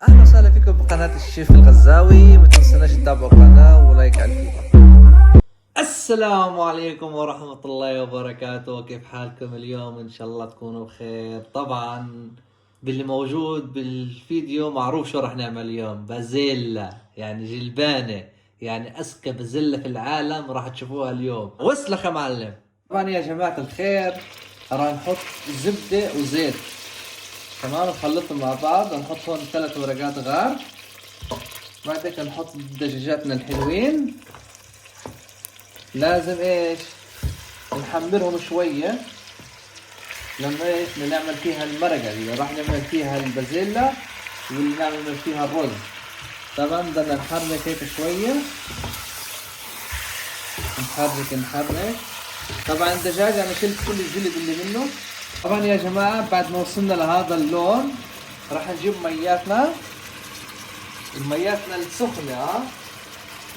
اهلا وسهلا فيكم بقناة الشيف الغزاوي. ما تنسوناش تتابعوا القناة ولايك على الفيديو. السلام عليكم ورحمة الله وبركاته، كيف حالكم اليوم؟ ان شاء الله تكونوا بخير. طبعا باللي موجود بالفيديو معروف شو راح نعمل اليوم. بازيلا يعني جلبانة، يعني اذكى بازيلا في العالم راح تشوفوها اليوم. وسلخ يا معلم. طبعا يا جماعة الخير راح نحط زبدة وزيت، تمام، نخلطهم مع بعض. نحط هون 3 ورقات غار. بعد هيك نحط دجاجاتنا الحلوين. لازم ايش؟ نحمرهم شوية، لما ايش؟ بدنا نعمل فيها المرقة اللي راح نعمل فيها البازيلا واللي نعمل فيها الرز. طبعا بدنا نحرك هيك شوية، نحرك. طبعا الدجاج انا شلت كل الجلد اللي منه. طبعا يا جماعة بعد ما وصلنا لهذا اللون راح نجيب مياتنا، المياتنا السخنة،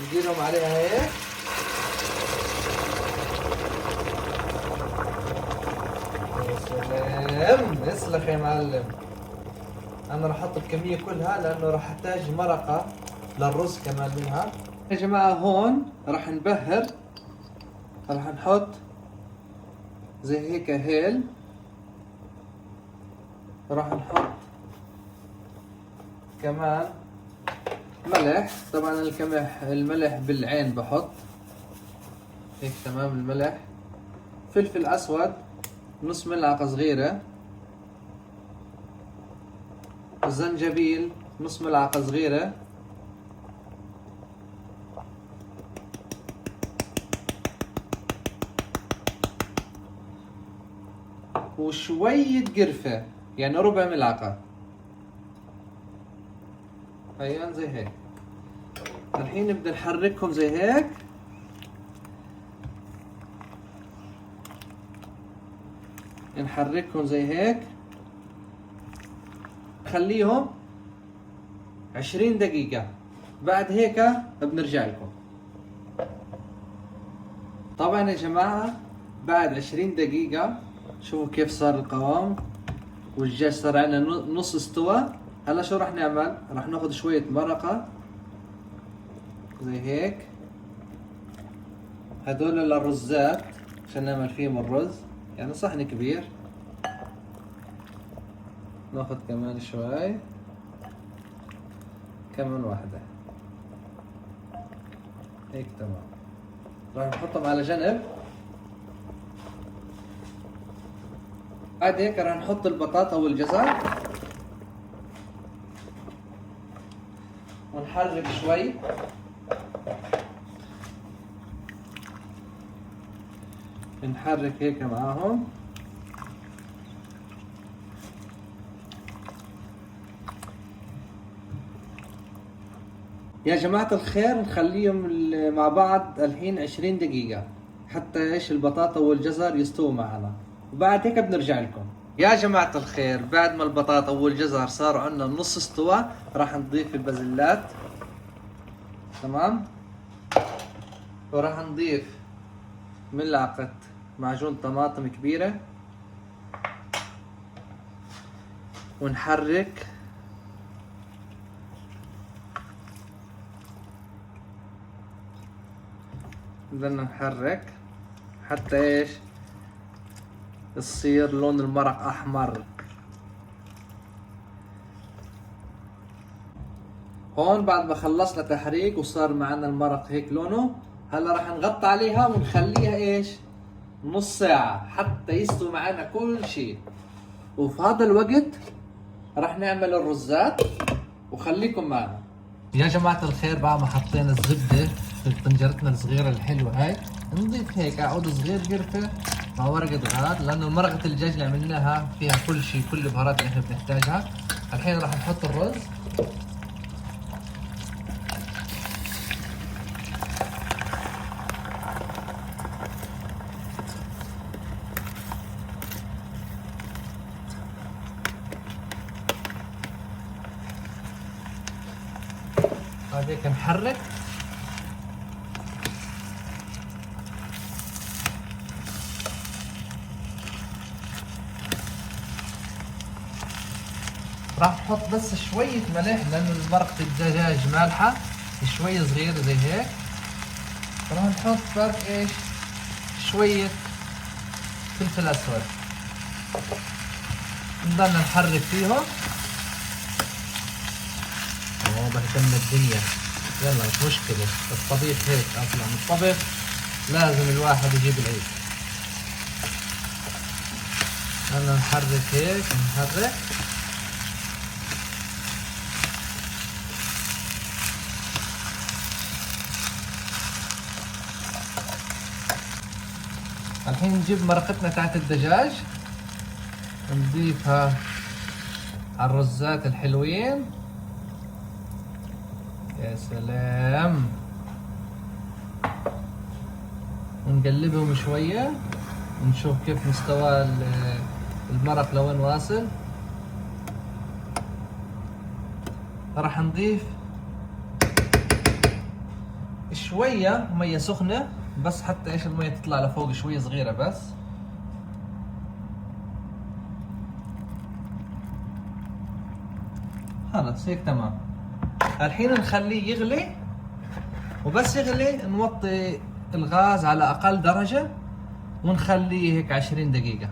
نديرهم عليها هيك. يا سلام، اسلخ يا معلم. انا راح احط الكمية كلها لانه راح احتاج مرقة للرز كمان منها. يا جماعة هون راح نبهر، راح نحط زي هيك هيل، راح نحط كمان ملح. طبعا الملح بالعين بحط هيك، تمام. الملح، فلفل اسود نص ملعقة صغيرة، الزنجبيل نص ملعقة صغيرة، وشوية قرفة يعني ربع ملعقة. ايوه زي هيك. الحين نبدأ نحركهم زي هيك. نحركهم زي هيك، خليهم 20 دقيقة. بعد هيك بنرجع لكم. طبعا يا جماعة بعد 20 دقيقة شوفوا كيف صار القوام، والدجاج صار عندنا نص استوى. هلا شو راح نعمل؟ راح ناخذ شوية مرقة زي هيك، هدول للرزات عشان نعمل فيهم الرز، يعني صحن كبير. ناخذ كمان شوي، كمان واحدة هيك، تمام. راح نحطهم على جنب. بعد هيك راح نحط البطاطا والجزر ونحرك شوي. نحرك هيك معاهم. يا جماعة الخير نخليهم مع بعض الحين 20 دقيقة حتى ايش البطاطا والجزر يستووا معنا، وبعد هيك بنرجع لكم. يا جماعة الخير بعد ما البطاطا والجزر صاروا عندنا نص استوى راح نضيف البازلات، تمام. وراح نضيف ملعقة معجون طماطم كبيرة، ونحرك. بدنا نحرك حتى ايش؟ يصير لون المرق احمر. هون بعد ما خلصنا تحريك وصار معنا المرق هيك لونه، هلا راح نغطي عليها ونخليها ايش؟ نص ساعة حتى يستوي معنا كل شيء. وفي هذا الوقت راح نعمل الرزات، وخليكم معنا. يا جماعة الخير بعد ما حطينا الزبدة في طنجرتنا الصغيرة الحلوة هاي، نضيف هيك عود صغير قرفة مع ورقة غار، لأنه مرقة الدجاج اللي عملناها فيها كل شيء، كل البهارات اللي احنا بنحتاجها. الحين راح نحط الرز. هيك نحرك. راح نحط بس شوية ملح لأنه مرقة الدجاج مالحة، شوية صغيرة زي هيك. راح نحط برك ايش؟ شوية فلفل أسود. نضلنا نحرك فيهم. بهتم الدنيا. يلا مش مشكلة، الطبيخ هيك أصلا، الطبخ لازم الواحد يجيب العيد. يلا نحرك هيك، نحرك. الحين نجيب مرقتنا تاعت الدجاج، نضيفها على الرزات الحلوين. يا سلام. ونقلبهم شوية ونشوف كيف مستوى المرق لوين واصل. راح نضيف شوية مية سخنة بس حتى ايش المية تطلع لفوق شوية صغيرة بس. خلاص هيك تمام. الحين نخليه يغلي، وبس يغلي نوطي الغاز على اقل درجة ونخليه هيك 20 دقيقة.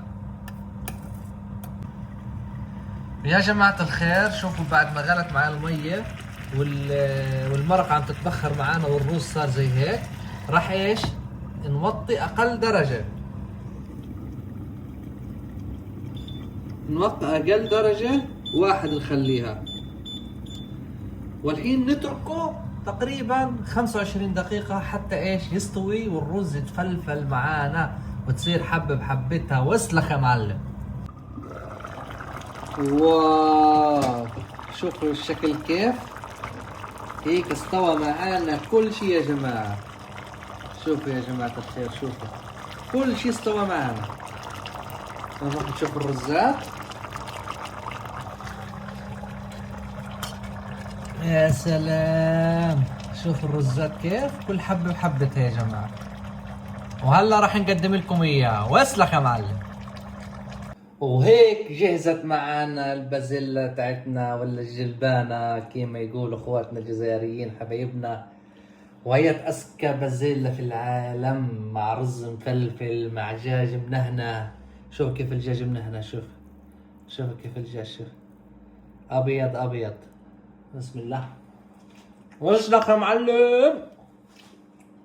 يا جماعة الخير، شوفوا بعد ما غلت معنا المية والمرق عم تتبخر معانا والرز صار زي هيك، راح ايش؟ نوطي اقل درجة، نوطي اقل درجة واحد نخليها. والحين نتركه تقريبا 25 دقيقة حتى ايش؟ يستوي والرز يتفلفل معانا وتصير حبة بحبتها. واسلخ يا معلم. واو، شوفوا الشكل كيف هيك استوى معانا كل شيء يا جماعة. شوفوا يا جماعة الخير، شوفوا كل شيء استوى معانا. نروح نشوف الرزات. يا سلام، شوف الرزات كيف كل حبة بحبتها يا جماعة. وهلا راح نقدم لكم اياه. واسلخ يا معلم. وهيك جهزت معانا البازيلا تاعتنا ولا الجلبانة كيما يقولوا اخواتنا الجزائريين حبايبنا. وهي أذكى بازيلا في العالم مع رز مفلفل مع دجاج منهنة. شوف كيف الدجاج منهنة، شوف كيف الدجاج، شوف أبيض أبيض. بسم الله. واسلخ يا معلم.